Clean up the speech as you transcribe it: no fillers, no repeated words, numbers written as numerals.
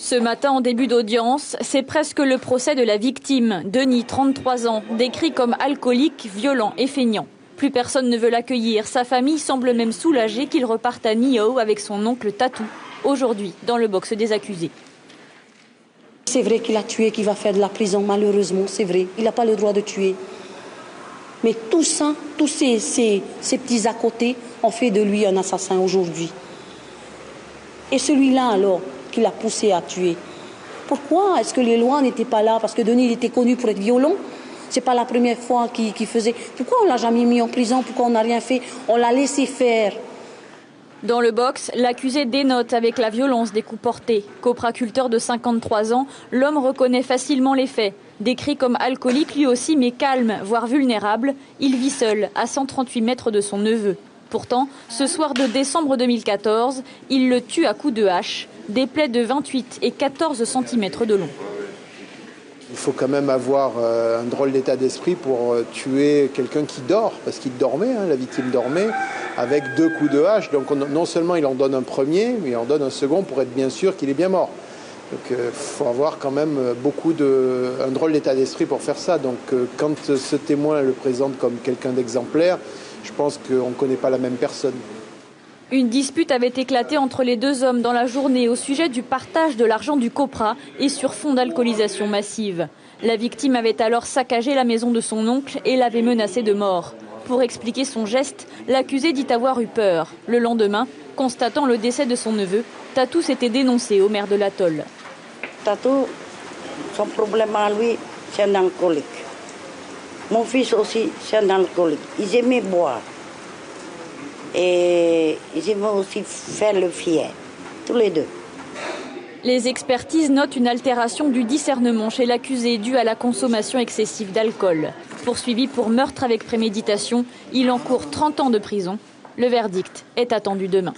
Ce matin, en début d'audience, c'est presque le procès de la victime. Denis, 33 ans, décrit comme alcoolique, violent et feignant. Plus personne ne veut l'accueillir. Sa famille semble même soulagée qu'il reparte à Niort avec son oncle Tatou, aujourd'hui dans le box des accusés. C'est vrai qu'il a tué, qu'il va faire de la prison, malheureusement, c'est vrai. Il n'a pas le droit de tuer. Mais tout ça, tous ces petits à côté ont fait de lui un assassin aujourd'hui. Et celui-là, alors, qui l'a poussé à tuer. Pourquoi est-ce que les lois n'étaient pas là? Parce que Denis il était connu pour être violent. C'est pas la première fois qu'il faisait. Pourquoi on l'a jamais mis en prison? Pourquoi on n'a rien fait? On l'a laissé faire. Dans le box, l'accusé dénote avec la violence des coups portés. Copraculteur de 53 ans, l'homme reconnaît facilement les faits. Décrit comme alcoolique lui aussi, mais calme, voire vulnérable, il vit seul, à 138 mètres de son neveu. Pourtant, ce soir de décembre 2014, il le tue à coups de hache, des plaies de 28 et 14 cm de long. Il faut quand même avoir un drôle d'état d'esprit pour tuer quelqu'un qui dort, parce qu'il dormait, la victime dormait, avec 2 coups de hache. Donc non seulement il en donne un premier, mais il en donne un second pour être bien sûr qu'il est bien mort. Donc il faut avoir quand même un drôle d'état d'esprit pour faire ça. Donc quand ce témoin le présente comme quelqu'un d'exemplaire, je pense qu'on ne connaît pas la même personne. Une dispute avait éclaté entre les deux hommes dans la journée au sujet du partage de l'argent du Copra et sur fond d'alcoolisation massive. La victime avait alors saccagé la maison de son oncle et l'avait menacé de mort. Pour expliquer son geste, l'accusé dit avoir eu peur. Le lendemain, constatant le décès de son neveu, Tatou s'était dénoncé au maire de l'atoll. Tatou, son problème à lui, c'est un alcoolique. Mon fils aussi, c'est un alcoolique. Ils aimaient boire. Et ils aimaient aussi faire le fier, tous les deux. Les expertises notent une altération du discernement chez l'accusé due à la consommation excessive d'alcool. Poursuivi pour meurtre avec préméditation, il encourt 30 ans de prison. Le verdict est attendu demain.